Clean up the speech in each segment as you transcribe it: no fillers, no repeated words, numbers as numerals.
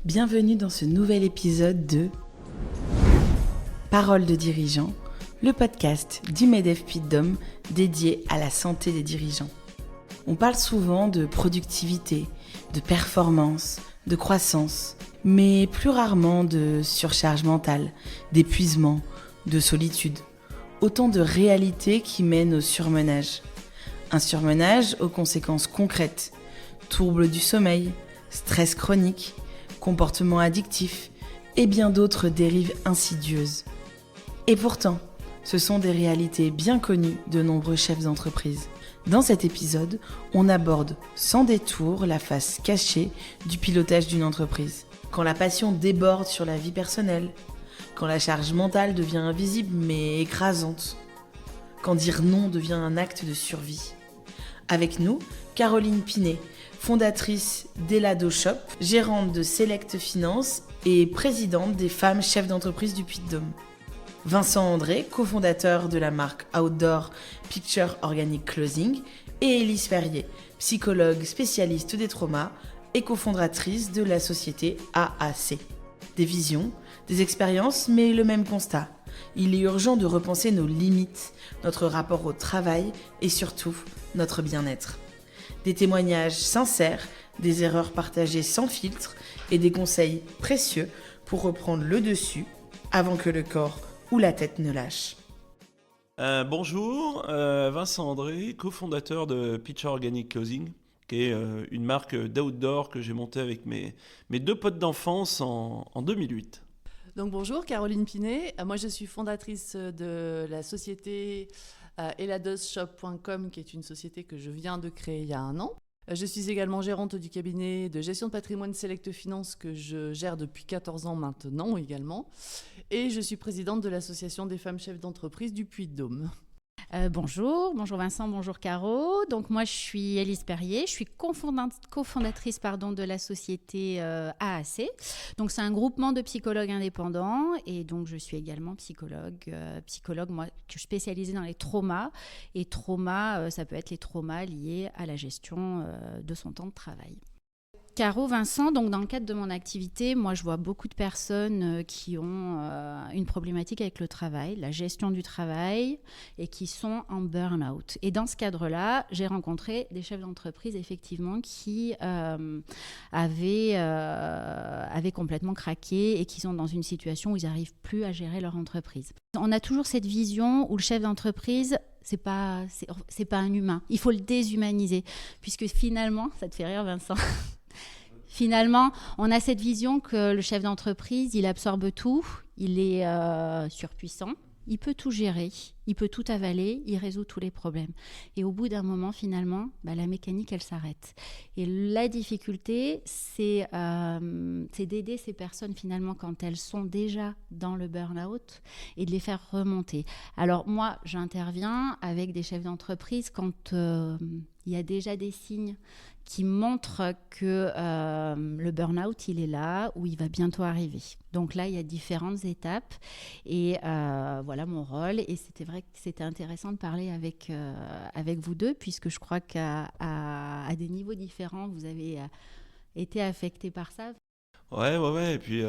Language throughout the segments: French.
Bienvenue dans ce nouvel épisode de Paroles de dirigeants, le podcast du MEDEF Puy-de-Dôme dédié à la santé des dirigeants. On parle souvent de productivité, de performance, de croissance, mais plus rarement de surcharge mentale, d'épuisement, de solitude. Autant de réalités qui mènent au surmenage. Un surmenage aux conséquences concrètes, troubles du sommeil, stress chronique, comportements addictifs et bien d'autres dérives insidieuses. Et pourtant, ce sont des réalités bien connues de nombreux chefs d'entreprise. Dans cet épisode, on aborde sans détour la face cachée du pilotage d'une entreprise. Quand la passion déborde sur la vie personnelle, quand la charge mentale devient invisible mais écrasante, quand dire non devient un acte de survie. Avec nous, Caroline Pinet, fondatrice d'Elado Shop, gérante de Select Finance et présidente des femmes chefs d'entreprise du Puy-de-Dôme. Vincent André, cofondateur de la marque outdoor Picture Organic Clothing, et Élise Ferrier, psychologue spécialiste des traumas et cofondatrice de la société AAC. Des visions, des expériences, mais le même constat. Il est urgent de repenser nos limites, notre rapport au travail et surtout notre bien-être. Des témoignages sincères, des erreurs partagées sans filtre et des conseils précieux pour reprendre le dessus avant que le corps ou la tête ne lâche. Bonjour, Vincent André, cofondateur de Picture Organic Clothing, qui est une marque d'outdoor que j'ai montée avec mes deux potes d'enfance en 2008. Donc bonjour, Caroline Pinet. Moi, je suis fondatrice de la société eladosshop.com, qui est une société que je viens de créer il y a 1 an. Je suis également gérante du cabinet de gestion de patrimoine Select Finance que je gère depuis 14 ans maintenant également. Et je suis présidente de l'association des femmes chefs d'entreprise du Puy-de-Dôme. Bonjour Vincent, bonjour Caro. Donc moi je suis Élise Perrier, je suis cofondatrice de la société AAC. Donc c'est un groupement de psychologues indépendants et donc je suis également psychologue moi je suis spécialisée dans les traumas et traumas ça peut être les traumas liés à la gestion de son temps de travail. Caro, Vincent, donc dans le cadre de mon activité, moi je vois beaucoup de personnes qui ont une problématique avec le travail, la gestion du travail et qui sont en burn-out. Et dans ce cadre-là, j'ai rencontré des chefs d'entreprise effectivement qui avaient complètement craqué et qui sont dans une situation où ils n'arrivent plus à gérer leur entreprise. On a toujours cette vision où le chef d'entreprise, c'est pas un humain. Il faut le déshumaniser puisque finalement, ça te fait rire Vincent. Finalement, on a cette vision que le chef d'entreprise, il absorbe tout, il est surpuissant, il peut tout gérer, il peut tout avaler, il résout tous les problèmes. Et au bout d'un moment, finalement, la mécanique, elle s'arrête. Et la difficulté, c'est d'aider ces personnes, finalement, quand elles sont déjà dans le burn-out et de les faire remonter. Alors moi, j'interviens avec des chefs d'entreprise quand il y a déjà des signes qui montre que le burn-out, il est là, ou il va bientôt arriver. Donc là, il y a différentes étapes. Et voilà mon rôle. Et c'était vrai que c'était intéressant de parler avec vous deux, puisque je crois qu'à des niveaux différents, vous avez été affectés par ça. Ouais. Et puis,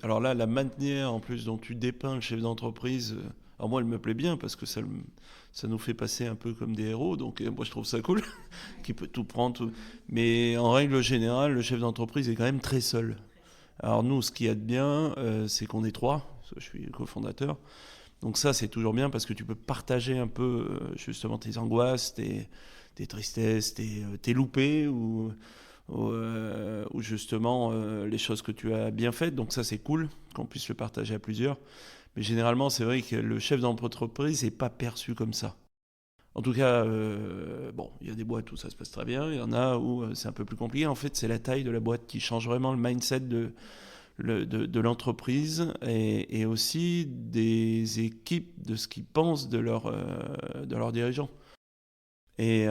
alors là, la manière en plus dont tu dépeins le chef d'entreprise... alors moi, elle me plaît bien parce que ça nous fait passer un peu comme des héros. Donc moi, je trouve ça cool, qui peut tout prendre. Mais en règle générale, le chef d'entreprise est quand même très seul. Alors nous, ce qu'il y a de bien, c'est qu'on est 3. Je suis cofondateur. Donc ça, c'est toujours bien parce que tu peux partager un peu justement tes angoisses, tes tristesses, tes loupés ou justement les choses que tu as bien faites. Donc ça, c'est cool qu'on puisse le partager à plusieurs. Mais généralement, c'est vrai que le chef d'entreprise n'est pas perçu comme ça. En tout cas, il y a des boîtes où ça se passe très bien, il y en a où c'est un peu plus compliqué. En fait, c'est la taille de la boîte qui change vraiment le mindset de l'entreprise et aussi des équipes, de ce qu'ils pensent de leurs dirigeants. Et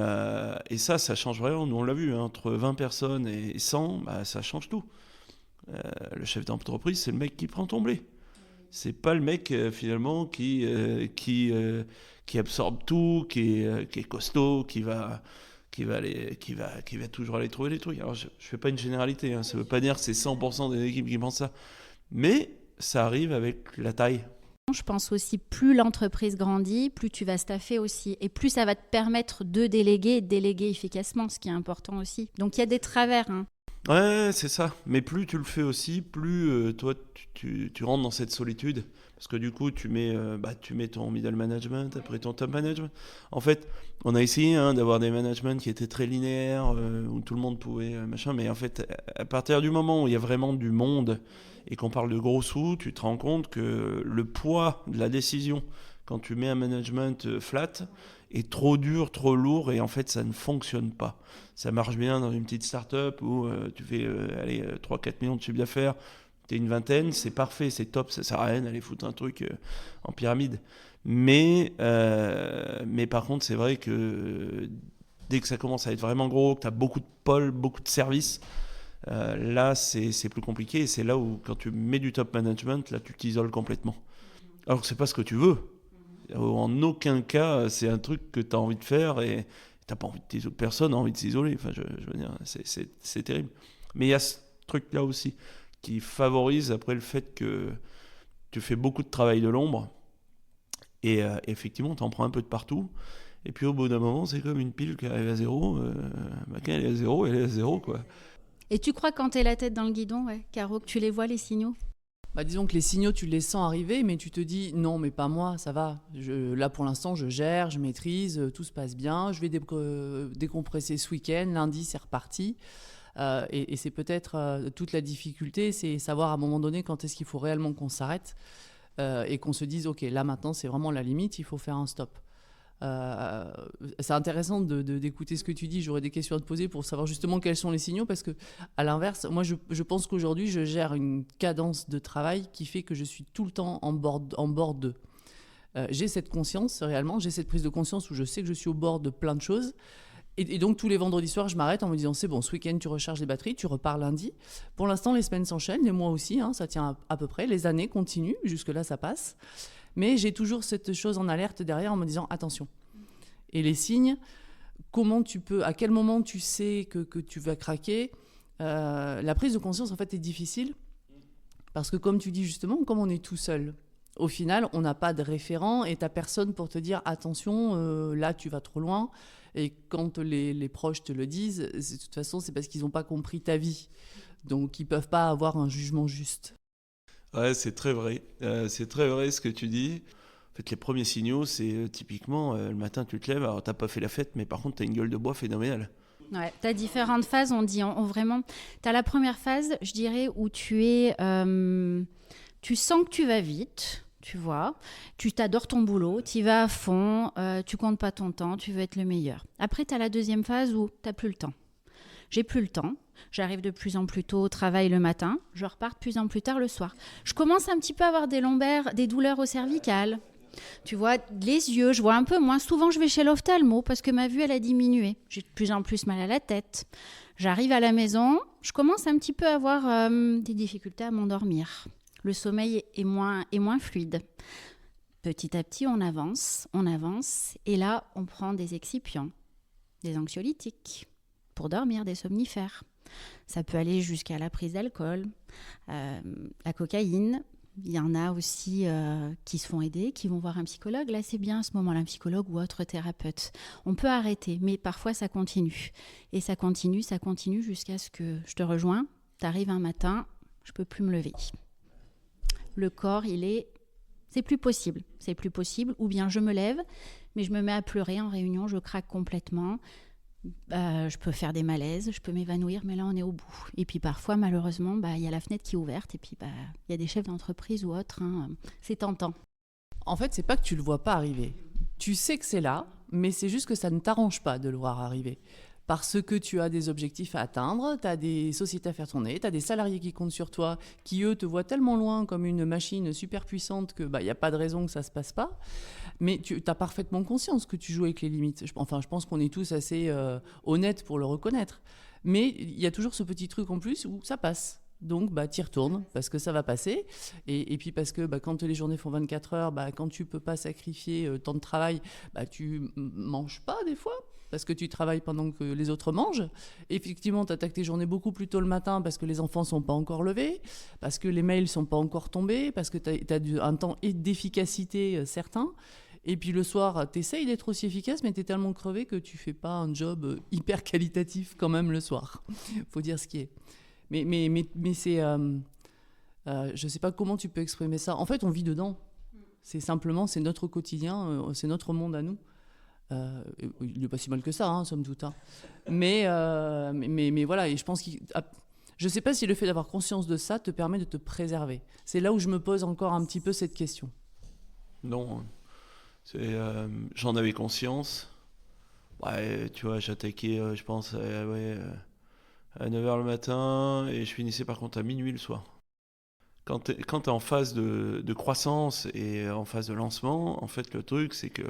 ça change vraiment. Nous, on l'a vu, entre 20 personnes et 100, ça change tout. Le chef d'entreprise, c'est le mec qui prend ton blé. C'est pas le mec finalement qui absorbe tout, qui est costaud, qui va qui va toujours aller trouver les trucs. Alors, je fais pas une généralité, hein, ça veut pas dire que c'est 100% des équipes qui pensent ça. Mais ça arrive avec la taille. Je pense aussi, plus l'entreprise grandit, plus tu vas staffer aussi. Et plus ça va te permettre de déléguer et de déléguer efficacement, ce qui est important aussi. Donc, il y a des travers. Hein. Ouais, c'est ça. Mais plus tu le fais aussi, plus toi, tu rentres dans cette solitude. Parce que du coup, tu mets ton middle management, après ton top management. En fait, on a essayé d'avoir des managements qui étaient très linéaires, où tout le monde pouvait machin. Mais en fait, à partir du moment où il y a vraiment du monde et qu'on parle de gros sous, tu te rends compte que le poids de la décision, quand tu mets un management flat, est trop dur, trop lourd, et en fait, ça ne fonctionne pas. Ça marche bien dans une petite start-up où tu fais 3-4 millions de chiffre d'affaires, t'es une vingtaine, c'est parfait, c'est top, ça sert à rien d'aller foutre un truc en pyramide. Mais par contre, c'est vrai que dès que ça commence à être vraiment gros, que tu as beaucoup de pôles, beaucoup de services, là, c'est plus compliqué. Et c'est là où, quand tu mets du top management, là, tu t'isoles complètement. Alors que c'est pas ce que tu veux. En aucun cas, c'est un truc que tu as envie de faire et t'as pas envie de t'isoler. Personne n'a envie de s'isoler. Enfin, je veux dire, c'est terrible. Mais il y a ce truc-là aussi qui favorise après le fait que tu fais beaucoup de travail de l'ombre et effectivement, tu en prends un peu de partout. Et puis au bout d'un moment, c'est comme une pile qui arrive à zéro. Quand elle est à zéro, elle est à zéro, quoi. Et tu crois quand tu es la tête dans le guidon, ouais, Caro, que tu les vois, les signaux ? Disons que les signaux, tu les sens arriver, mais tu te dis non, mais pas moi, ça va. Là, pour l'instant, je gère, je maîtrise, tout se passe bien. Je vais décompresser ce week-end, lundi, c'est reparti. Et c'est peut-être toute la difficulté, c'est savoir à un moment donné quand est-ce qu'il faut réellement qu'on s'arrête et qu'on se dise, ok, là maintenant, c'est vraiment la limite, il faut faire un stop. C'est intéressant d'écouter ce que tu dis. J'aurais des questions à te poser pour savoir justement quels sont les signaux, parce que à l'inverse, moi je pense qu'aujourd'hui je gère une cadence de travail qui fait que je suis tout le temps en bord d'eux. J'ai cette conscience réellement, j'ai cette prise de conscience où je sais que je suis au bord de plein de choses. Et donc tous les vendredis soirs, je m'arrête en me disant c'est bon, ce week-end tu recharges les batteries, tu repars lundi. Pour l'instant, les semaines s'enchaînent, les mois aussi, ça tient à peu près. Les années continuent, jusque-là ça passe. Mais j'ai toujours cette chose en alerte derrière en me disant attention. Et les signes, à quel moment tu sais que tu vas craquer, la prise de conscience en fait est difficile. Parce que comme tu dis justement, comme on est tout seul, au final, on n'a pas de référent et tu n'as personne pour te dire attention, là tu vas trop loin. Et quand les proches te le disent, de toute façon, c'est parce qu'ils n'ont pas compris ta vie. Donc, ils ne peuvent pas avoir un jugement juste. Ouais, c'est très vrai. C'est très vrai ce que tu dis. En fait, les premiers signaux, c'est typiquement, le matin, tu te lèves, alors tu n'as pas fait la fête, mais par contre, tu as une gueule de bois phénoménale. Ouais, tu as différentes phases, on dit vraiment. Tu as la première phase, je dirais, où tu sens que tu vas vite. Tu vois, tu t'adores ton boulot, tu y vas à fond, tu comptes pas ton temps, tu veux être le meilleur. Après, tu as la deuxième phase où tu n'as plus le temps. J'ai plus le temps, j'arrive de plus en plus tôt au travail le matin, je repars de plus en plus tard le soir. Je commence un petit peu à avoir des lombaires, des douleurs au cervical. Tu vois, les yeux, je vois un peu moins. Souvent, je vais chez l'ophtalmo parce que ma vue, elle a diminué. J'ai de plus en plus mal à la tête. J'arrive à la maison, je commence un petit peu à avoir des difficultés à m'endormir. Le sommeil est moins fluide. Petit à petit, on avance, et là, on prend des excipients, des anxiolytiques, pour dormir, des somnifères. Ça peut aller jusqu'à la prise d'alcool, la cocaïne. Il y en a aussi qui se font aider, qui vont voir un psychologue. Là, c'est bien à ce moment-là, un psychologue ou autre thérapeute. On peut arrêter, mais parfois, ça continue. Et ça continue jusqu'à ce que je te rejoins. Tu arrives un matin, je ne peux plus me lever. Le corps, c'est plus possible, ou bien je me lève, mais je me mets à pleurer en réunion, je craque complètement, je peux faire des malaises, je peux m'évanouir, mais là on est au bout. Et puis parfois, malheureusement, il y a la fenêtre qui est ouverte, et puis il y a des chefs d'entreprise ou autres, c'est tentant. En fait, c'est pas que tu le vois pas arriver. Tu sais que c'est là, mais c'est juste que ça ne t'arrange pas de le voir arriver. Parce que tu as des objectifs à atteindre, tu as des sociétés à faire tourner, tu as des salariés qui comptent sur toi, qui eux te voient tellement loin comme une machine super puissante que y a pas de raison que ça se passe pas. Mais tu as parfaitement conscience que tu joues avec les limites. Je pense qu'on est tous assez honnêtes pour le reconnaître. Mais il y a toujours ce petit truc en plus où ça passe. Donc, t'y retournes parce que ça va passer. Et puis parce que quand les journées font 24 heures, quand tu peux pas sacrifier tant de travail, tu manges pas des fois parce que tu travailles pendant que les autres mangent. Effectivement, tu attaques tes journées beaucoup plus tôt le matin parce que les enfants sont pas encore levés, parce que les mails sont pas encore tombés, parce que tu as un temps d'efficacité certain. Et puis le soir, tu essayes d'être aussi efficace, mais tu es tellement crevé que tu fais pas un job hyper qualitatif quand même le soir. Faut dire ce qui est. Mais c'est... je sais pas comment tu peux exprimer ça. En fait, on vit dedans. C'est notre quotidien, c'est notre monde à nous. Il n'est pas si mal que ça, somme toute. Mais voilà, et je pense je sais pas si le fait d'avoir conscience de ça te permet de te préserver. C'est là où je me pose encore un petit peu cette question. Non, j'en avais conscience. Ouais, tu vois, j'attaquais, je pense, à 9h le matin et je finissais par contre à minuit le soir. Quand t'es en phase de croissance et en phase de lancement, en fait, le truc, c'est que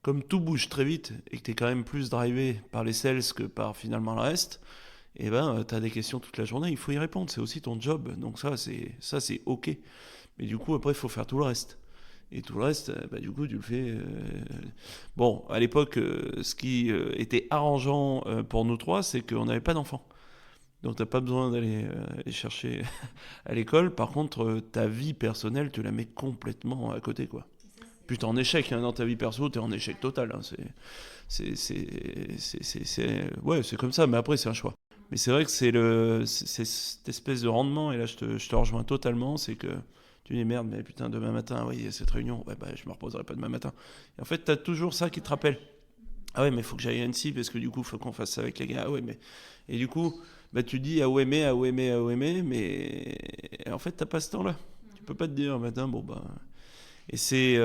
comme tout bouge très vite et que t'es quand même plus drivé par les sales que par finalement le reste, t'as des questions toute la journée, il faut y répondre, c'est aussi ton job. Donc ça, c'est OK. Mais du coup, après, il faut faire tout le reste. Et tout le reste, du coup, tu le fais... Bon, à l'époque, ce qui était arrangeant pour nous trois, c'est qu'on n'avait pas d'enfants. Donc, tu n'as pas besoin d'aller les chercher à l'école. Par contre, ta vie personnelle, tu la mets complètement à côté, quoi. Puis t'es en échec, dans ta vie perso, t'es en échec total. Ouais, c'est comme ça, mais après, c'est un choix. Mais c'est vrai que c'est cette espèce de rendement, et là, je te rejoins totalement, c'est que tu dis merde, mais putain, demain matin, oui, il y a cette réunion, je me reposerai pas demain matin. Et en fait, t'as toujours ça qui te rappelle. Ah ouais, mais il faut que j'aille à Annecy, parce que du coup, il faut qu'on fasse ça avec les gars. Ah ouais, mais... Et du coup, tu dis ah ouais, mais en fait, t'as pas ce temps-là. Tu peux pas te dire, matin, Et c'est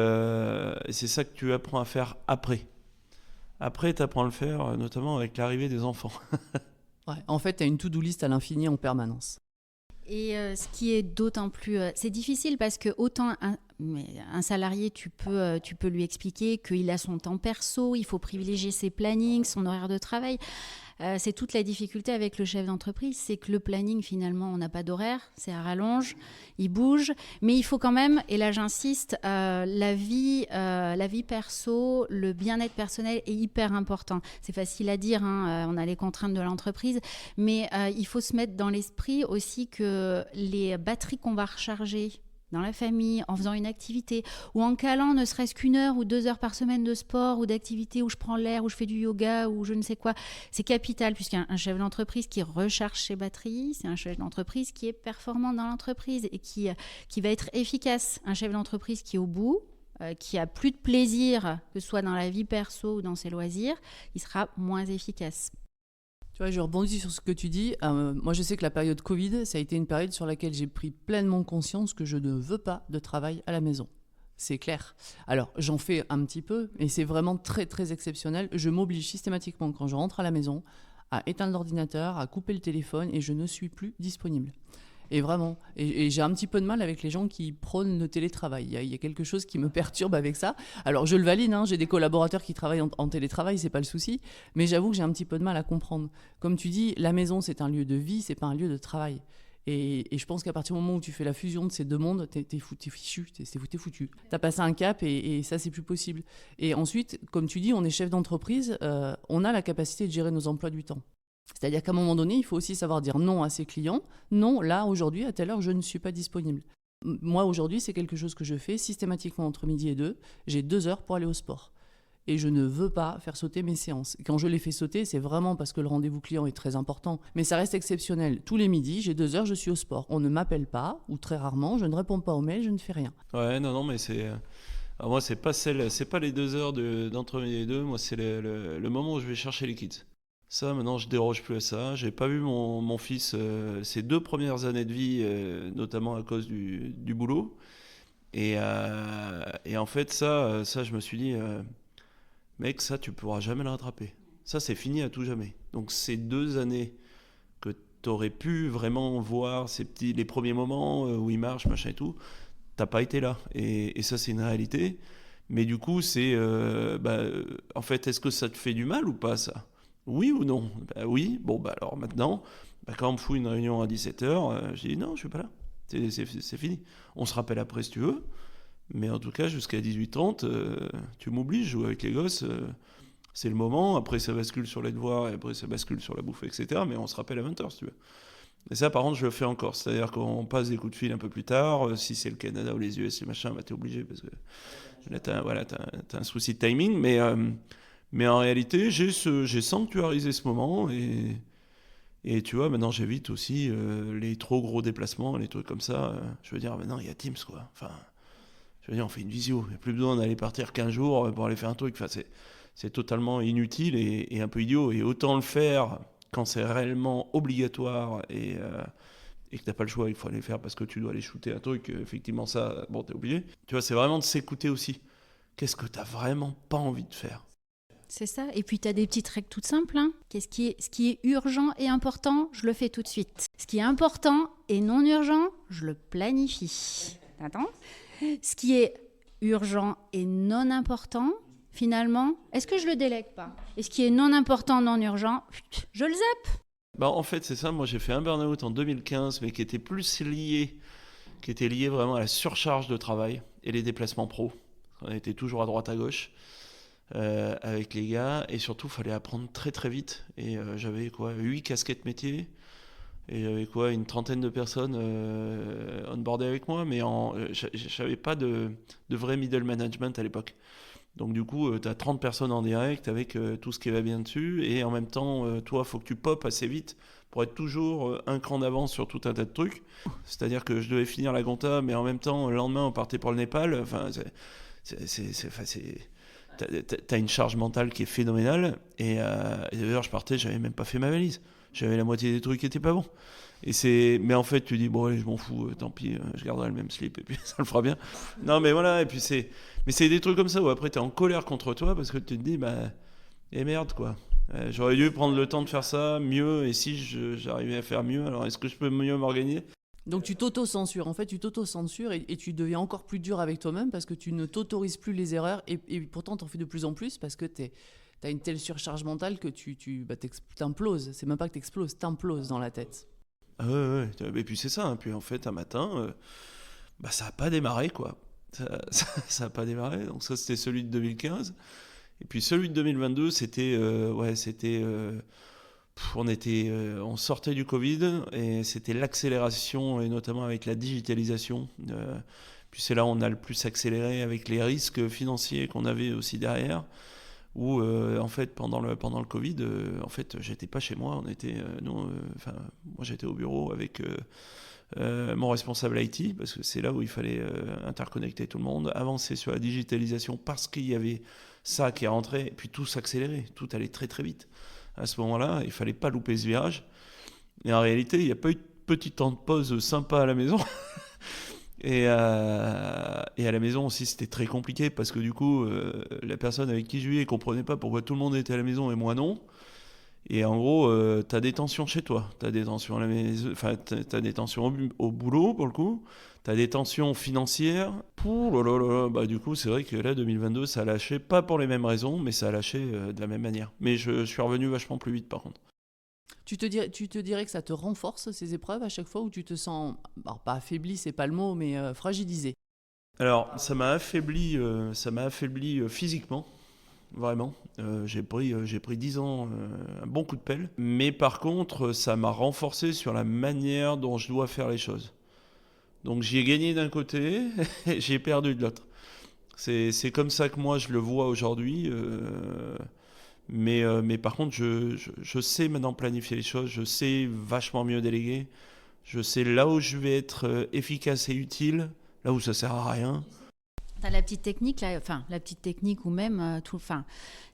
ça que tu apprends à faire après. Après, tu apprends à le faire, notamment avec l'arrivée des enfants. Ouais, en fait, tu as une to-do list à l'infini en permanence. Et ce qui est d'autant plus... c'est difficile parce que autant un salarié, tu peux lui expliquer qu'il a son temps perso, il faut privilégier ses plannings, son horaire de travail. C'est toute la difficulté avec le chef d'entreprise, c'est que le planning, finalement, on n'a pas d'horaire, c'est à rallonge, il bouge, mais il faut quand même, et là j'insiste, la vie perso, le bien-être personnel est hyper important. C'est facile à dire, on a les contraintes de l'entreprise, mais il faut se mettre dans l'esprit aussi que les batteries qu'on va recharger dans la famille, en faisant une activité, ou en calant ne serait-ce qu'1 heure ou 2 heures par semaine de sport ou d'activité où je prends l'air, où je fais du yoga ou je ne sais quoi, c'est capital, puisqu'un chef d'entreprise qui recharge ses batteries, c'est un chef d'entreprise qui est performant dans l'entreprise et qui va être efficace. Un chef d'entreprise qui est au bout, qui a plus de plaisir, que ce soit dans la vie perso ou dans ses loisirs, il sera moins efficace. Tu vois, je rebondis sur ce que tu dis. Moi, je sais que la période Covid, ça a été une période sur laquelle j'ai pris pleinement conscience que je ne veux pas de travail à la maison. C'est clair. Alors, j'en fais un petit peu, mais c'est vraiment très, très exceptionnel. Je m'oblige systématiquement, quand je rentre à la maison, à éteindre l'ordinateur, à couper le téléphone, et je ne suis plus disponible. Et vraiment, et j'ai un petit peu de mal avec les gens qui prônent le télétravail. Il y a quelque chose qui me perturbe avec ça. Alors je le valide, j'ai des collaborateurs qui travaillent en télétravail, c'est pas le souci, mais j'avoue que j'ai un petit peu de mal à comprendre. Comme tu dis, la maison c'est un lieu de vie, c'est pas un lieu de travail. Et je pense qu'à partir du moment où tu fais la fusion de ces deux mondes, t'es foutu. T'as passé un cap et ça c'est plus possible. Et ensuite, comme tu dis, on est chef d'entreprise, on a la capacité de gérer nos emplois du temps. C'est-à-dire qu'à un moment donné, il faut aussi savoir dire non à ses clients. Non, là, aujourd'hui, à telle heure, je ne suis pas disponible. Moi, aujourd'hui, c'est quelque chose que je fais systématiquement entre midi et 2. J'ai 2 heures pour aller au sport. Et je ne veux pas faire sauter mes séances. Quand je les fais sauter, c'est vraiment parce que le rendez-vous client est très important. Mais ça reste exceptionnel. Tous les midis, j'ai 2 heures, je suis au sport. On ne m'appelle pas, ou très rarement, je ne réponds pas aux mails, je ne fais rien. Ouais, non, mais c'est... Alors moi, c'est pas les 2 heures d'entre midi et 2. Moi, c'est le moment où je vais chercher les kids. Ça, maintenant, je déroge plus à ça. J'ai pas vu mon fils ces 2 premières années de vie, notamment à cause du boulot. Et en fait, ça, je me suis dit, mec, ça, tu pourras jamais le rattraper. Ça, c'est fini à tout jamais. Donc, ces 2 années que tu aurais pu vraiment voir les premiers moments où il marche, machin et tout, t'as pas été là. Et ça, c'est une réalité. Mais du coup, c'est, en fait, est-ce que ça te fait du mal ou pas, ça ? Oui ou non ? Oui, alors maintenant, Quand on me fout une réunion à 17h, je dis non, je suis pas là. C'est fini. On se rappelle après si tu veux. Mais en tout cas, jusqu'à 18h30, tu m'oublies, je joue avec les gosses. C'est le moment. Après, ça bascule sur les devoirs et après, ça bascule sur la bouffe, etc. Mais on se rappelle à 20h si tu veux. Et ça, par contre, je le fais encore. C'est-à-dire qu'on passe des coups de fil un peu plus tard. Si c'est le Canada ou les US et machin, t'es obligé parce que là, t'as un souci de timing. Mais en réalité, j'ai sanctuarisé ce moment et tu vois, maintenant, j'évite aussi les trop gros déplacements, les trucs comme ça. Je veux dire, maintenant, il y a Teams, quoi. Enfin, je veux dire, on fait une visio. Il n'y a plus besoin d'aller partir 15 jours pour aller faire un truc. Enfin, c'est totalement inutile et un peu idiot. Et autant le faire quand c'est réellement obligatoire et que t'as pas le choix, il faut aller le faire parce que tu dois aller shooter un truc. Effectivement, ça, bon, t'es obligé. Tu vois, c'est vraiment de s'écouter aussi. Qu'est-ce que t'as vraiment pas envie de faire ? C'est ça. Et puis, tu as des petites règles toutes simples. Ce qui est urgent et important, je le fais tout de suite. Ce qui est important et non urgent, je le planifie. Attends. Ce qui est urgent et non important, finalement, est-ce que je le délègue pas ? Et ce qui est non important, non urgent, je le zappe. En fait, c'est ça. Moi, j'ai fait un burn-out en 2015, mais qui était lié vraiment à la surcharge de travail et les déplacements pro. On était toujours à droite à gauche avec les gars, et surtout, il fallait apprendre très très vite. Et j'avais 8 casquettes métiers, et j'avais une trentaine de personnes onboardées avec moi, mais j'avais pas de vrai middle management à l'époque. Donc du coup, tu as 30 personnes en direct avec tout ce qui va bien dessus, et en même temps, toi, il faut que tu popes assez vite pour être toujours un cran d'avance sur tout un tas de trucs. C'est-à-dire que je devais finir la compta, mais en même temps, le lendemain, on partait pour le Népal. Enfin, t'as une charge mentale qui est phénoménale, et d'ailleurs, je partais, j'avais même pas fait ma valise. J'avais la moitié des trucs qui étaient pas bons. Mais en fait, tu dis, bon, allez, je m'en fous, tant pis, je garderai le même slip, et puis ça le fera bien. Non, mais voilà, et puis Mais c'est des trucs comme ça où après, t'es en colère contre toi, parce que tu te dis, merde, quoi. J'aurais dû prendre le temps de faire ça mieux, et si j'arrivais à faire mieux, alors est-ce que je peux mieux m'organiser ? Donc tu t'auto-censures, en fait tu t'auto-censures et tu deviens encore plus dur avec toi-même parce que tu ne t'autorises plus les erreurs et pourtant t'en fais de plus en plus parce que t'as une telle surcharge mentale que t'imploses. C'est même pas que t'imploses dans la tête. Ah ouais. Et puis c'est ça, hein. Puis en fait un matin, ça a pas démarré, quoi. Ça a pas démarré, donc ça c'était celui de 2015. Et puis celui de 2022, on sortait du Covid et c'était l'accélération, et notamment avec la digitalisation. Puis c'est là où on a le plus accéléré avec les risques financiers qu'on avait aussi derrière. Où en fait pendant le Covid, en fait j'étais pas chez moi. Moi j'étais au bureau avec mon responsable IT, parce que c'est là où il fallait interconnecter tout le monde, avancer sur la digitalisation parce qu'il y avait ça qui est rentré, et puis tout s'accélérait, tout allait très très vite. À ce moment-là, il fallait pas louper ce virage. Et en réalité, il n'y a pas eu de petit temps de pause sympa à la maison. Et à la maison aussi, c'était très compliqué parce que du coup, la personne avec qui je vivais ne comprenait pas pourquoi tout le monde était à la maison et moi non. Et en gros, tu as des tensions chez toi. Tu as des tensions à la maison, enfin, tu as des tensions au boulot pour le coup. Tu as des tensions financières. Du coup, c'est vrai que là, 2022, ça a lâché, pas pour les mêmes raisons, mais ça a lâché de la même manière. Mais je suis revenu vachement plus vite par contre. Tu te dirais que ça te renforce ces épreuves à chaque fois où tu te sens, alors pas affaibli, c'est pas le mot, mais fragilisé? Alors, ça m'a affaibli physiquement, vraiment. J'ai pris 10 ans, un bon coup de pelle. Mais par contre, ça m'a renforcé sur la manière dont je dois faire les choses. Donc j'y ai gagné d'un côté, et j'ai perdu de l'autre. C'est comme ça que moi je le vois aujourd'hui. Mais par contre, je sais maintenant planifier les choses, je sais vachement mieux déléguer, je sais là où je vais être efficace et utile, là où ça sert à rien. T'as la petite technique, là, enfin la petite technique ou même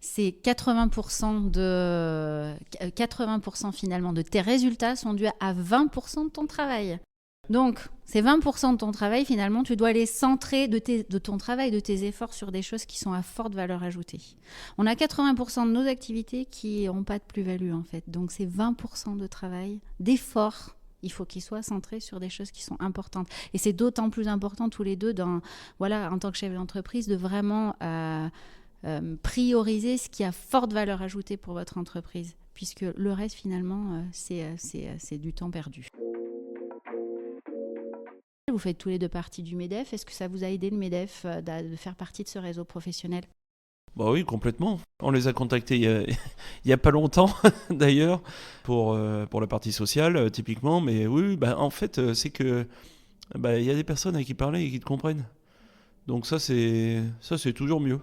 c'est 80% finalement de tes résultats sont dus à 20% de ton travail. Donc, ces 20% de ton travail, finalement, tu dois les centrer de ton travail, de tes efforts sur des choses qui sont à forte valeur ajoutée. On a 80% de nos activités qui n'ont pas de plus-value, en fait. Donc, ces 20% de travail, d'efforts, il faut qu'ils soient centrés sur des choses qui sont importantes. Et c'est d'autant plus important, tous les deux, en tant que chef d'entreprise, de vraiment prioriser ce qui a forte valeur ajoutée pour votre entreprise. puisque le reste, finalement, c'est du temps perdu. Vous faites tous les deux partie du MEDEF. Est-ce que ça vous a aidé, le MEDEF, de faire partie de ce réseau professionnel ? Bah oui, complètement. On les a contactés il y a pas longtemps, d'ailleurs, pour la partie sociale, typiquement. Mais oui, en fait, c'est que il y a des personnes à qui parler et qui te comprennent. Donc ça, c'est toujours mieux.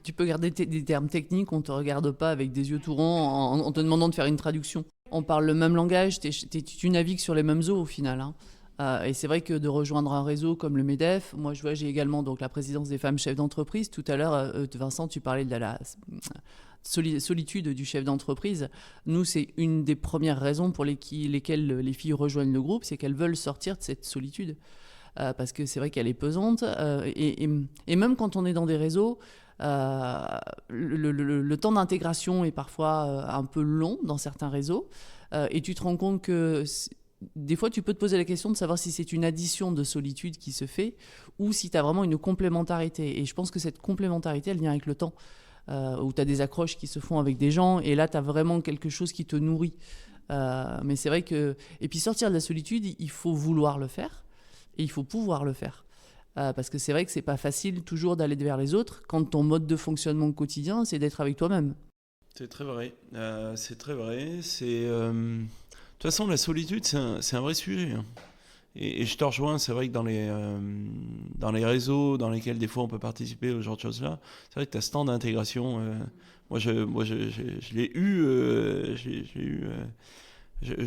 Tu peux garder des termes techniques, on ne te regarde pas avec des yeux tout ronds en te demandant de faire une traduction. On parle le même langage, tu navigues sur les mêmes eaux au final. Et c'est vrai que de rejoindre un réseau comme le MEDEF, moi je vois, j'ai également donc, la présidence des femmes chefs d'entreprise. Tout à l'heure, Vincent, tu parlais de la solitude du chef d'entreprise. Nous, c'est une des premières raisons pour lesquelles les filles rejoignent le groupe, c'est qu'elles veulent sortir de cette solitude. Parce que c'est vrai qu'elle est pesante. Et même quand on est dans des réseaux, le temps d'intégration est parfois un peu long dans certains réseaux. Et tu te rends compte que des fois, tu peux te poser la question de savoir si c'est une addition de solitude qui se fait ou si tu as vraiment une complémentarité. Et je pense que cette complémentarité, elle vient avec le temps, où tu as des accroches qui se font avec des gens et là, tu as vraiment quelque chose qui te nourrit. Mais c'est vrai que... Et puis sortir de la solitude, il faut vouloir le faire et il faut pouvoir le faire. Parce que c'est vrai que c'est pas facile toujours d'aller vers les autres quand ton mode de fonctionnement quotidien, c'est d'être avec toi-même. C'est très vrai. C'est très vrai. De toute façon, la solitude, c'est un vrai sujet. Et je te rejoins, c'est vrai que dans les réseaux dans lesquels des fois on peut participer aux genre de choses-là, c'est vrai que tu as ce temps d'intégration. Moi, je l'ai eu,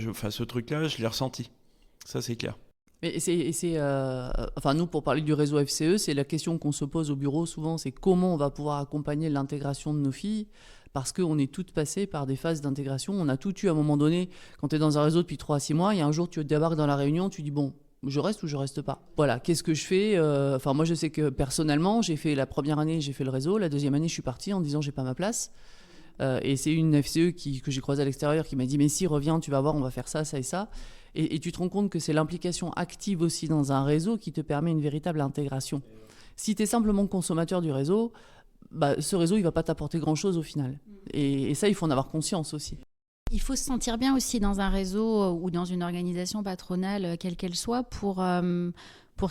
enfin, ce truc-là, je l'ai ressenti. Ça, c'est clair. Enfin, nous, pour parler du réseau FCE, c'est la question qu'on se pose au bureau souvent, c'est comment on va pouvoir accompagner l'intégration de nos filles, parce qu'on est toutes passées par des phases d'intégration. On a tout eu à un moment donné. Quand tu es dans un réseau depuis 3 à 6 mois, il y a un jour, tu débarques dans la réunion, tu dis, bon, je reste ou je reste pas. Voilà, qu'est-ce que je fais ? Enfin, moi, je sais que personnellement, j'ai fait la première année, j'ai fait le réseau. La deuxième année, je suis partie en disant, j'ai pas ma place. Et c'est une FCE que j'ai croisée à l'extérieur qui m'a dit, mais si, reviens, tu vas voir, on va faire ça, ça et ça. Et tu te rends compte que c'est l'implication active aussi dans un réseau qui te permet une véritable intégration. Si tu es simplement consommateur du réseau, ce réseau, il ne va pas t'apporter grand-chose au final. Et ça, il faut en avoir conscience aussi. Il faut se sentir bien aussi dans un réseau ou dans une organisation patronale, quelle qu'elle soit, pour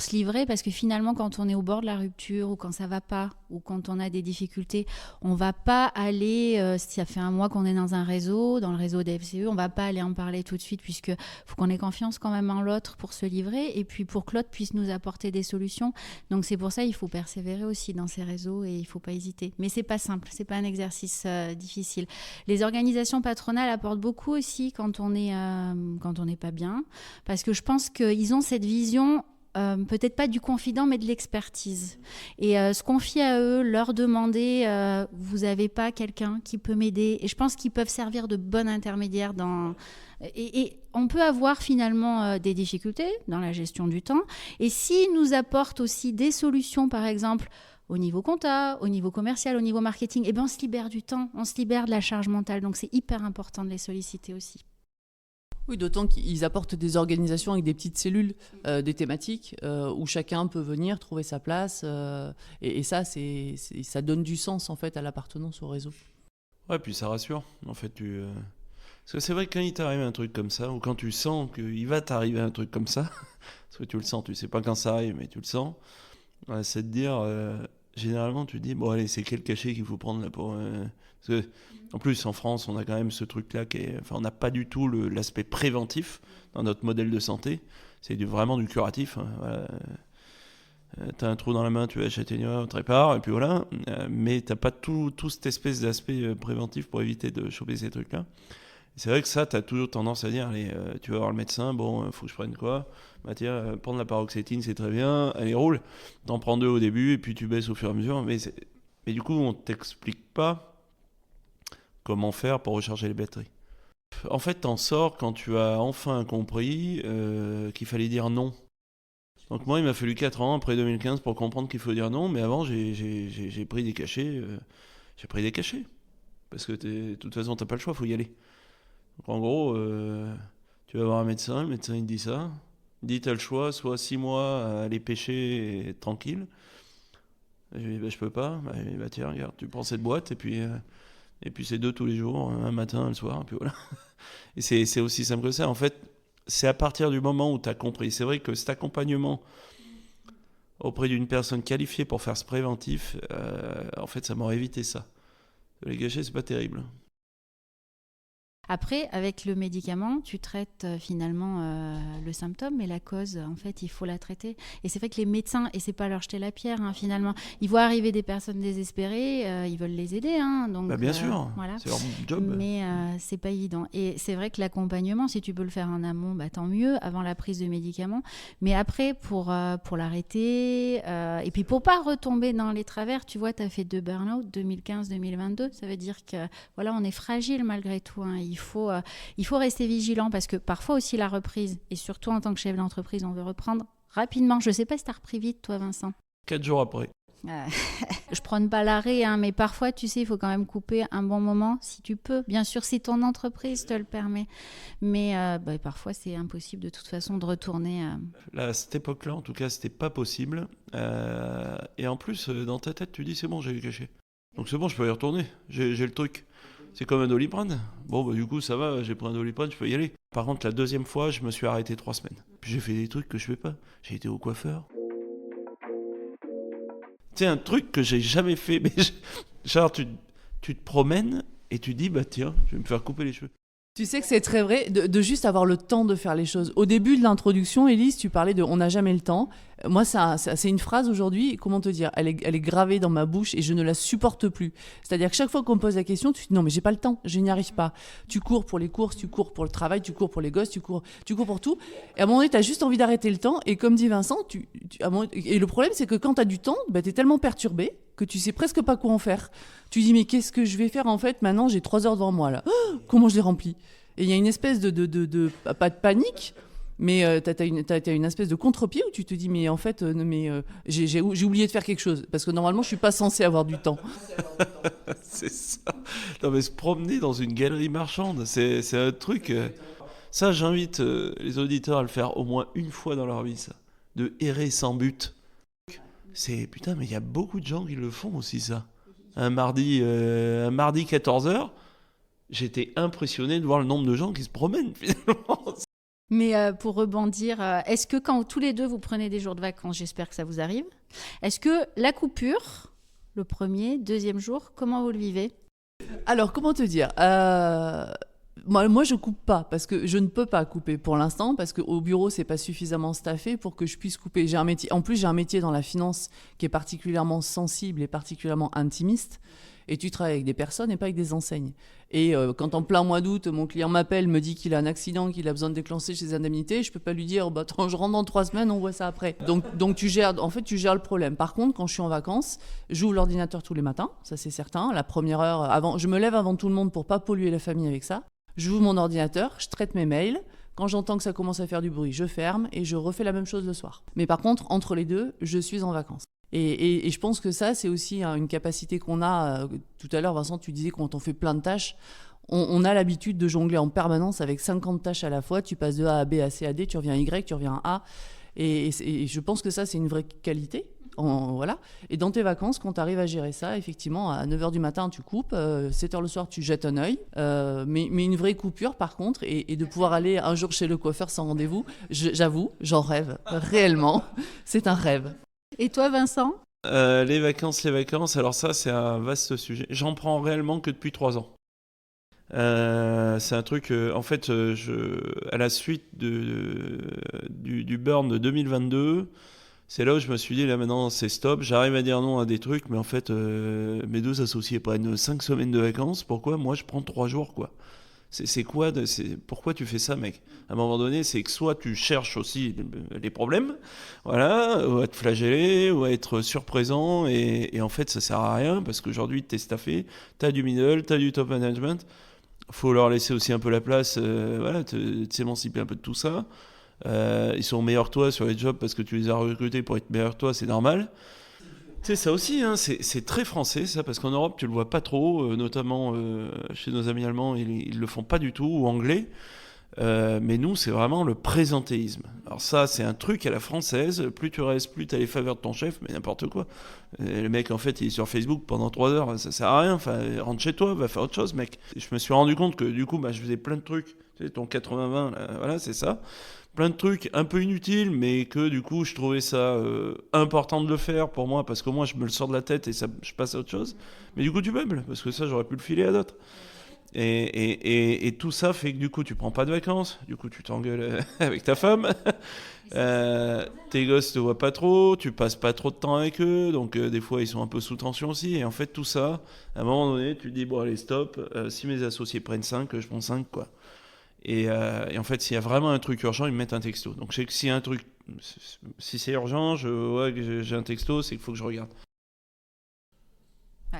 se livrer, parce que finalement, quand on est au bord de la rupture ou quand ça va pas ou quand on a des difficultés, on va pas aller, si ça fait un mois qu'on est dans le réseau des FCE, on va pas aller en parler tout de suite, puisque faut qu'on ait confiance quand même en l'autre pour se livrer et puis pour que l'autre puisse nous apporter des solutions. Donc c'est pour ça il faut persévérer aussi dans ces réseaux et il faut pas hésiter. Mais c'est pas simple, c'est pas un exercice difficile. Les organisations patronales apportent beaucoup aussi quand on est pas bien, parce que je pense qu'ils ont cette vision peut-être pas du confident, mais de l'expertise. Et se confier à eux, leur demander vous n'avez pas quelqu'un qui peut m'aider ? Et je pense qu'ils peuvent servir de bon intermédiaire et on peut avoir finalement des difficultés dans la gestion du temps. Et s'ils nous apportent aussi des solutions, par exemple, au niveau compta, au niveau commercial, au niveau marketing, on se libère du temps, on se libère de la charge mentale. Donc c'est hyper important de les solliciter aussi. Oui, d'autant qu'ils apportent des organisations avec des petites cellules, des thématiques, où chacun peut venir trouver sa place. Et ça, ça donne du sens en fait à l'appartenance au réseau. Ouais, puis ça rassure. En fait, parce que c'est vrai que quand il t'arrive un truc comme ça, ou quand tu sens qu'il va t'arriver un truc comme ça, parce que tu le sens, tu sais pas quand ça arrive, mais tu le sens, c'est de dire, généralement, tu te dis, bon allez, c'est quel cachet qu'il faut prendre là pour... Parce que, en plus, en France, on a quand même ce truc-là on n'a pas du tout l'aspect préventif dans notre modèle de santé. C'est vraiment du curatif. Voilà. T'as un trou dans la main, tu vas acheter une trépare, et puis voilà. Mais t'as pas tout cette espèce d'aspect préventif pour éviter de choper ces trucs-là. C'est vrai que ça, t'as toujours tendance à dire, allez, tu vas voir le médecin, bon, faut que je prenne quoi ? Bah tiens, prendre la paroxétine, c'est très bien, allez, roule. T'en prends 2 au début, et puis tu baisses au fur et à mesure. Mais du coup, on t'explique pas comment faire pour recharger les batteries. En fait, t'en sors quand tu as enfin compris qu'il fallait dire non. Donc moi, il m'a fallu 4 ans après 2015 pour comprendre qu'il faut dire non, mais avant, j'ai pris des cachets. J'ai pris des cachets. Parce que de toute façon, t'as pas le choix, faut y aller. Donc en gros, tu vas voir un médecin, le médecin il te dit ça. Il dit, t'as le choix, soit 6 mois à aller pêcher et être tranquille. Je lui dis, je peux pas. Bah tiens, regarde, tu prends cette boîte et puis Et puis c'est 2 tous les jours, un matin, un soir, et puis voilà. Et c'est aussi simple que ça. En fait, c'est à partir du moment où tu as compris. C'est vrai que cet accompagnement auprès d'une personne qualifiée pour faire ce préventif, en fait, ça m'aurait évité ça. Les gâcher, c'est pas terrible. Après, avec le médicament, tu traites finalement le symptôme, mais la cause, en fait, il faut la traiter. Et c'est vrai que les médecins, et c'est pas leur jeter la pierre, finalement, ils voient arriver des personnes désespérées, ils veulent les aider. Donc, Bien sûr, voilà. c'est leur job. Mais c'est pas évident. Et c'est vrai que l'accompagnement, si tu peux le faire en amont, tant mieux, avant la prise de médicaments. Mais après, pour l'arrêter, et puis pour pas retomber dans les travers, tu vois, tu as fait 2 burn-out, 2015-2022. Ça veut dire que, voilà, on est fragile malgré tout. Il faut rester vigilant parce que parfois aussi la reprise, et surtout en tant que chef d'entreprise, on veut reprendre rapidement. Je ne sais pas si tu as repris vite, toi, Vincent. 4 jours après. Je prône pas l'arrêt, mais parfois, tu sais, il faut quand même couper un bon moment si tu peux. Bien sûr, si ton entreprise te le permet. Mais parfois, c'est impossible de toute façon de retourner. Là, à cette époque-là, en tout cas, c'était pas possible. Et en plus, dans ta tête, tu dis c'est bon, j'ai caché. Donc c'est bon, je peux y retourner. J'ai le truc. C'est comme un Doliprane. Bon, du coup, ça va, j'ai pris un Doliprane, je peux y aller. Par contre, la deuxième fois, je me suis arrêté 3 semaines. Puis j'ai fait des trucs que je fais pas. J'ai été au coiffeur. C'est un truc que j'ai jamais fait. Mais genre, tu te promènes et tu dis, tiens, je vais me faire couper les cheveux. Tu sais que c'est très vrai de juste avoir le temps de faire les choses. Au début de l'introduction, Élise, tu parlais de « on n'a jamais le temps ». Moi, c'est une phrase aujourd'hui, comment te dire, elle est gravée dans ma bouche et je ne la supporte plus. C'est-à-dire que chaque fois qu'on me pose la question, tu te dis « non, mais j'ai pas le temps, je n'y arrive pas ». Tu cours pour les courses, tu cours pour le travail, tu cours pour les gosses, tu cours pour tout. Et à un moment donné, tu as juste envie d'arrêter le temps. Et comme dit Vincent, et le problème, c'est que quand tu as du temps, tu es tellement perturbé que tu sais presque pas quoi en faire. Tu dis mais qu'est-ce que je vais faire en fait maintenant, j'ai 3 heures devant moi là. Oh, comment je les remplis? Et il y a une espèce de pas de panique, mais t'as une espèce de contre-pied où tu te dis mais en fait j'ai oublié de faire quelque chose parce que normalement je suis pas censé avoir du temps. C'est ça. Non mais se promener dans une galerie marchande, c'est un truc. Ça, j'invite les auditeurs à le faire au moins une fois dans leur vie, ça. De errer sans but. C'est putain, mais il y a beaucoup de gens qui le font aussi, ça. Un mardi 14h, j'étais impressionné de voir le nombre de gens qui se promènent finalement. Mais pour rebondir, est-ce que quand tous les deux vous prenez des jours de vacances, j'espère que ça vous arrive, est-ce que la coupure, le premier, deuxième jour, comment vous le vivez? Alors, comment te dire moi, je coupe pas parce que je ne peux pas couper pour l'instant parce qu'au bureau, c'est pas suffisamment staffé pour que je puisse couper. J'ai un métier, en plus, j'ai un métier dans la finance qui est particulièrement sensible et particulièrement intimiste. Et tu travailles avec des personnes et pas avec des enseignes. Et quand en plein mois d'août, mon client m'appelle, me dit qu'il a un accident, qu'il a besoin de déclencher ses indemnités, je peux pas lui dire attends, je rentre dans 3 semaines, on voit ça après. Donc tu gères le problème. Par contre, quand je suis en vacances, j'ouvre l'ordinateur tous les matins, ça c'est certain. La première heure avant, je me lève avant tout le monde pour pas polluer la famille avec ça. J'ouvre mon ordinateur, je traite mes mails. Quand j'entends que ça commence à faire du bruit, je ferme et je refais la même chose le soir. Mais par contre, entre les deux, je suis en vacances. Et je pense que ça, c'est aussi une capacité qu'on a. Tout à l'heure, Vincent, tu disais quand on fait plein de tâches, on a l'habitude de jongler en permanence avec 50 tâches à la fois. Tu passes de A à B à C à D, tu reviens à Y, tu reviens à A. Et je pense que ça, c'est une vraie qualité. Voilà. Et dans tes vacances, quand tu arrives à gérer ça, effectivement, à 9h du matin, tu coupes, 7h le soir, tu jettes un œil. Mais une vraie coupure, par contre, et de pouvoir aller un jour chez le coiffeur sans rendez-vous, j'avoue, j'en rêve. Réellement, c'est un rêve. Et toi, Vincent? Les vacances, alors ça, c'est un vaste sujet. J'en prends réellement que depuis 3 ans. C'est un truc, en fait, à la suite du burn de 2022, c'est là où je me suis dit, là maintenant c'est stop, j'arrive à dire non à des trucs, mais en fait, mes 2 associés prennent 5 semaines de vacances, pourquoi moi je prends 3 jours, quoi? C'est quoi pourquoi tu fais ça, mec? À un moment donné, c'est que soit tu cherches aussi les problèmes, voilà, ou à te flageller, ou à être surprésent, et en fait, ça sert à rien, parce qu'aujourd'hui, t'es staffé, t'as du middle, t'as du top management, faut leur laisser aussi un peu la place, voilà, t'émanciper un peu de tout ça. Ils sont meilleurs que toi sur les jobs parce que tu les as recrutés pour être meilleurs que toi, c'est normal. Tu sais, ça aussi, hein, c'est très français, ça, parce qu'en Europe, tu le vois pas trop, notamment chez nos amis allemands, ils le font pas du tout, ou anglais. Mais nous, c'est vraiment le présentéisme. Alors ça, c'est un truc à la française. Plus tu restes, plus tu as les faveurs de ton chef, mais n'importe quoi. Le mec, en fait, il est sur Facebook pendant 3 heures. Ça sert à rien. Enfin, rentre chez toi, va faire autre chose, mec. Je me suis rendu compte que du coup, je faisais plein de trucs. Tu sais, ton 80-20, là, voilà, c'est ça. Plein de trucs un peu inutiles, mais que du coup, je trouvais ça important de le faire pour moi, parce qu'au moins, je me le sors de la tête et ça, je passe à autre chose. Mais du coup, tu meubles, parce que ça, j'aurais pu le filer à d'autres. Et tout ça fait que du coup tu prends pas de vacances, du coup tu t'engueules avec ta femme, tes gosses te voient pas trop, tu passes pas trop de temps avec eux, donc des fois ils sont un peu sous tension aussi, et en fait tout ça, à un moment donné tu te dis bon allez stop, si mes associés prennent 5, je prends 5 quoi. Et en fait s'il y a vraiment un truc urgent, ils me mettent un texto, donc je sais que si c'est urgent, j'ai un texto, c'est qu'il faut que je regarde.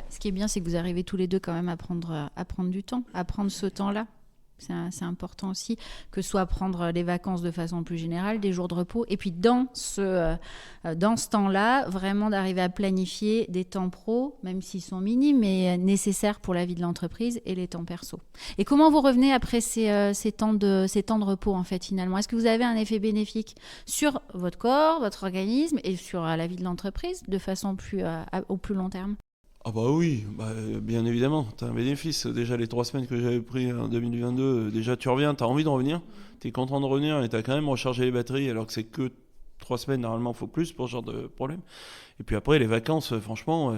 Ce qui est bien, c'est que vous arrivez tous les deux quand même à prendre du temps, à prendre ce temps-là. C'est important aussi, que ce soit prendre les vacances de façon plus générale, des jours de repos, et puis dans ce temps-là, vraiment d'arriver à planifier des temps pro, même s'ils sont minimes, mais nécessaires pour la vie de l'entreprise et les temps perso. Et comment vous revenez après ces temps de repos, en fait, finalement ? Est-ce que vous avez un effet bénéfique sur votre corps, votre organisme et sur la vie de l'entreprise de façon au plus long terme ? Ah bah oui, bien évidemment, t'as un bénéfice. Déjà les 3 semaines que j'avais pris en 2022, déjà tu reviens, t'as envie de revenir, t'es content de revenir et t'as quand même rechargé les batteries alors que c'est que 3 semaines, normalement il faut plus pour ce genre de problème. Et puis après les vacances, franchement,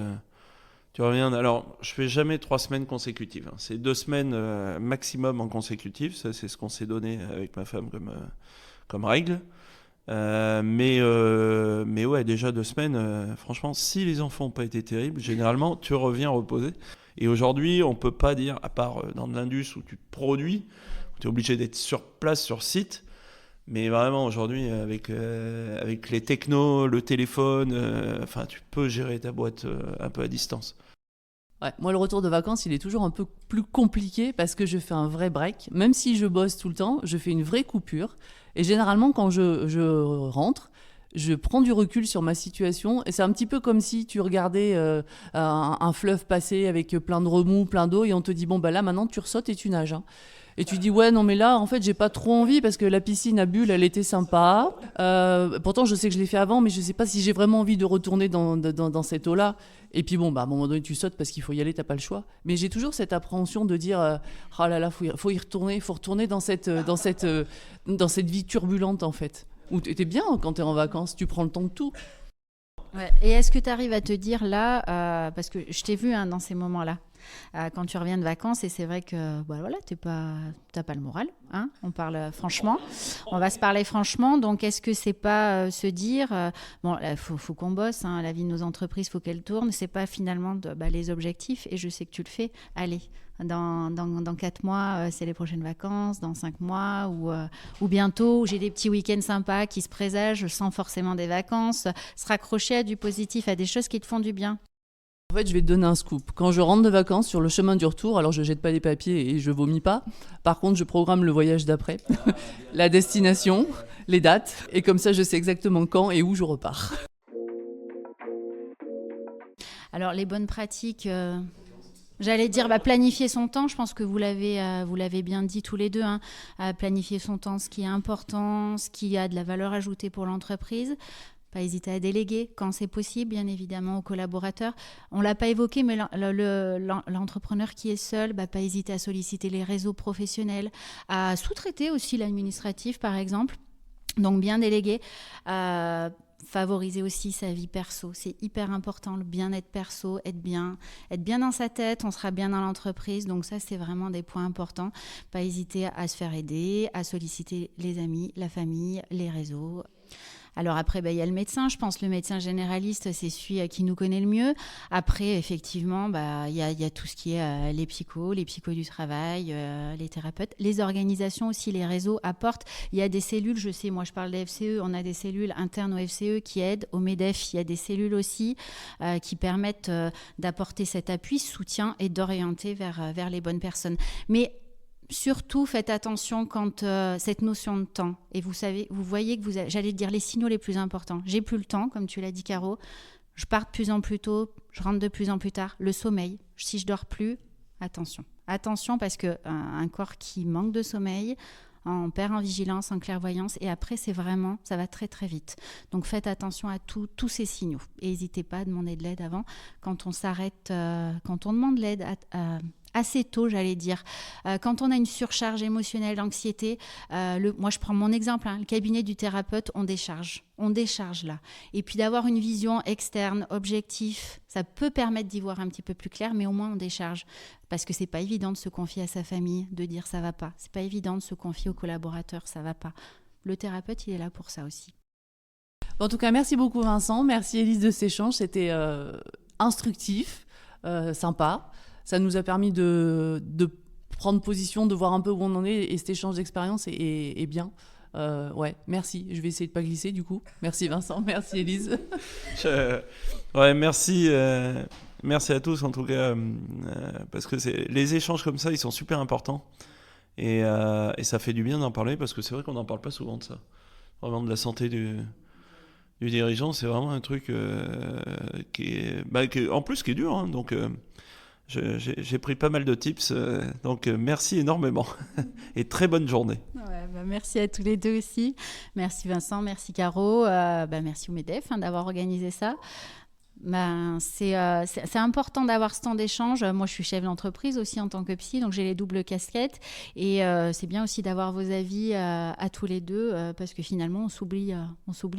tu reviens. Alors je fais jamais 3 semaines consécutives, hein. C'est 2 semaines maximum en consécutif, ça c'est ce qu'on s'est donné avec ma femme comme règle. Mais ouais, déjà 2 semaines, franchement, si les enfants n'ont pas été terribles, généralement, tu reviens reposer. Et aujourd'hui, on peut pas dire, à part dans de l'indus où tu produis, où tu es obligé d'être sur place, sur site. Mais vraiment, aujourd'hui, avec les technos, le téléphone, tu peux gérer ta boîte un peu à distance. Ouais, moi, le retour de vacances, il est toujours un peu plus compliqué parce que je fais un vrai break. Même si je bosse tout le temps, je fais une vraie coupure. Et généralement, quand je rentre, je prends du recul sur ma situation. Et c'est un petit peu comme si tu regardais un fleuve passer avec plein de remous, plein d'eau, et on te dit, bon, là, maintenant, tu ressautes et tu nages. Hein. Et tu dis, ouais, non, mais là, en fait, j'ai pas trop envie parce que la piscine à bulles, elle était sympa. Pourtant, je sais que je l'ai fait avant, mais je sais pas si j'ai vraiment envie de retourner dans cette eau-là. Et puis bon, à un moment donné, tu sautes parce qu'il faut y aller, t'as pas le choix. Mais j'ai toujours cette appréhension de dire, oh là là, faut y retourner, faut retourner dans cette vie turbulente, en fait. Où t'es bien quand t'es en vacances, tu prends le temps de tout. Ouais. Et est-ce que tu arrives à te dire là, parce que je t'ai vu dans ces moments-là, quand tu reviens de vacances, et c'est vrai que t'as pas le moral, hein, on parle franchement, on va se parler franchement, donc est-ce que c'est pas se dire, faut qu'on bosse, hein, la vie de nos entreprises, faut qu'elle tourne, c'est pas finalement les objectifs, et je sais que tu le fais, allez, dans 4 mois, c'est les prochaines vacances, dans 5 mois, ou bientôt, où j'ai des petits week-ends sympas qui se présagent sans forcément des vacances, se raccrocher à du positif, à des choses qui te font du bien. En fait, je vais te donner un scoop. Quand je rentre de vacances sur le chemin du retour, alors je jette pas les papiers et je vomis pas. Par contre, je programme le voyage d'après, la destination, les dates, et comme ça, je sais exactement quand et où je repars. Alors, les bonnes pratiques, j'allais dire planifier son temps. Je pense que vous l'avez bien dit tous les deux, hein, planifier son temps, ce qui est important, ce qui a de la valeur ajoutée pour l'entreprise. Pas hésiter à déléguer quand c'est possible, bien évidemment, aux collaborateurs. On ne l'a pas évoqué, mais l'entrepreneur qui est seul, pas hésiter à solliciter les réseaux professionnels, à sous-traiter aussi l'administratif, par exemple. Donc, bien déléguer. Favoriser aussi sa vie perso. C'est hyper important, le bien-être perso, être bien dans sa tête, on sera bien dans l'entreprise. Donc ça, c'est vraiment des points importants. Pas hésiter à se faire aider, à solliciter les amis, la famille, les réseaux. Alors après, il y a le médecin, je pense. Le médecin généraliste, c'est celui qui nous connaît le mieux. Après, effectivement, il y a tout ce qui est les psychos du travail, les thérapeutes. Les organisations aussi, les réseaux apportent. Il y a des cellules, je sais, moi je parle des FCE, on a des cellules internes au FCE qui aident. Au MEDEF, il y a des cellules aussi qui permettent d'apporter cet appui, ce soutien et d'orienter vers les bonnes personnes. Mais surtout, faites attention quand cette notion de temps, et vous voyez que j'allais dire les signaux les plus importants. J'ai plus le temps, comme tu l'as dit, Caro. Je pars de plus en plus tôt, je rentre de plus en plus tard. Le sommeil, si je dors plus, attention. Attention parce qu'un corps qui manque de sommeil, on perd en vigilance, en clairvoyance, et après, ça va très très vite. Donc faites attention à tous ces signaux. Et n'hésitez pas à demander de l'aide avant. Quand on s'arrête, quand on demande l'aide assez tôt, j'allais dire. Quand on a une surcharge émotionnelle, d'anxiété, moi je prends mon exemple, le cabinet du thérapeute, on décharge là. Et puis d'avoir une vision externe, objective, ça peut permettre d'y voir un petit peu plus clair, mais au moins on décharge. Parce que c'est pas évident de se confier à sa famille, de dire ça va pas. C'est pas évident de se confier aux collaborateurs, ça va pas. Le thérapeute, il est là pour ça aussi. En tout cas, merci beaucoup Vincent, merci Élise de cet échange, c'était instructif, sympa. Ça nous a permis de prendre position, de voir un peu où on en est, et cet échange d'expérience est bien. Merci. Je vais essayer de pas glisser du coup. Merci Vincent, merci Élise. Merci à tous en tout cas, parce que les échanges comme ça, ils sont super importants. Et ça fait du bien d'en parler, parce que c'est vrai qu'on n'en parle pas souvent de ça. Vraiment de la santé du dirigeant, c'est vraiment un truc qui est dur. Hein, donc... J'ai pris pas mal de tips, donc merci énormément et très bonne journée. Merci à tous les deux aussi. Merci Vincent, merci Caro, merci au MEDEF d'avoir organisé ça. C'est important d'avoir ce temps d'échange. Moi, je suis chef d'entreprise aussi en tant que psy, donc j'ai les doubles casquettes. Et c'est bien aussi d'avoir vos avis à tous les deux, parce que finalement, on s'oublie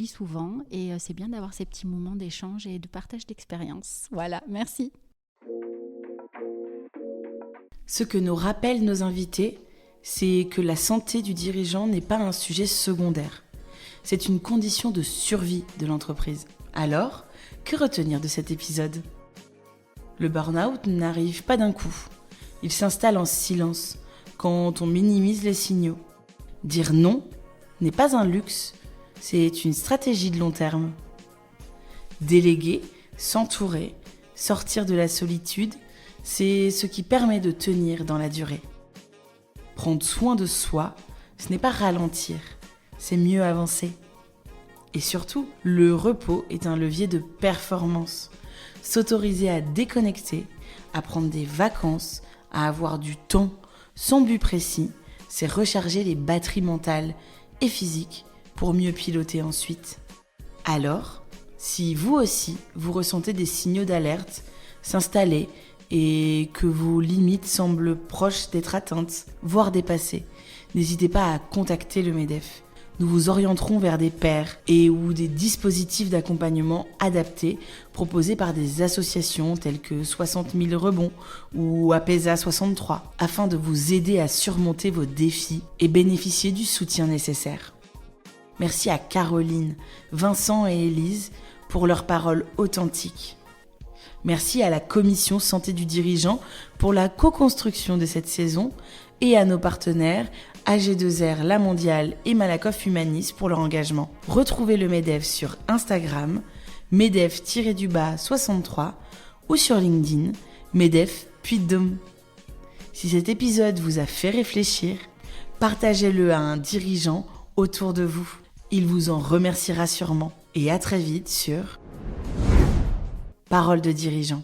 souvent. Et c'est bien d'avoir ces petits moments d'échange et de partage d'expérience. Voilà, merci. Ce que nous rappellent nos invités, c'est que la santé du dirigeant n'est pas un sujet secondaire. C'est une condition de survie de l'entreprise. Alors, que retenir de cet épisode ? Le burn-out n'arrive pas d'un coup. Il s'installe en silence, quand on minimise les signaux. Dire non n'est pas un luxe, c'est une stratégie de long terme. Déléguer, s'entourer, sortir de la solitude, c'est ce qui permet de tenir dans la durée. Prendre soin de soi, ce n'est pas ralentir, c'est mieux avancer. Et surtout, le repos est un levier de performance. S'autoriser à déconnecter, à prendre des vacances, à avoir du temps sans but précis, c'est recharger les batteries mentales et physiques pour mieux piloter ensuite. Alors, si vous aussi, vous ressentez des signaux d'alerte s'installer et que vos limites semblent proches d'être atteintes, voire dépassées, n'hésitez pas à contacter le MEDEF. Nous vous orienterons vers des pairs ou des dispositifs d'accompagnement adaptés proposés par des associations telles que 60 000 rebonds ou APESA 63 afin de vous aider à surmonter vos défis et bénéficier du soutien nécessaire. Merci à Caroline, Vincent et Élise pour leurs paroles authentiques. Merci à la commission santé du dirigeant pour la co-construction de cette saison et à nos partenaires AG2R, La Mondiale et Malakoff Humanis pour leur engagement. Retrouvez le MEDEF sur Instagram, MEDEF-63 ou sur LinkedIn, MEDEF Puy-de-Dôme. Si cet épisode vous a fait réfléchir, partagez-le à un dirigeant autour de vous. Il vous en remerciera sûrement. Et à très vite sur Parole de dirigeant.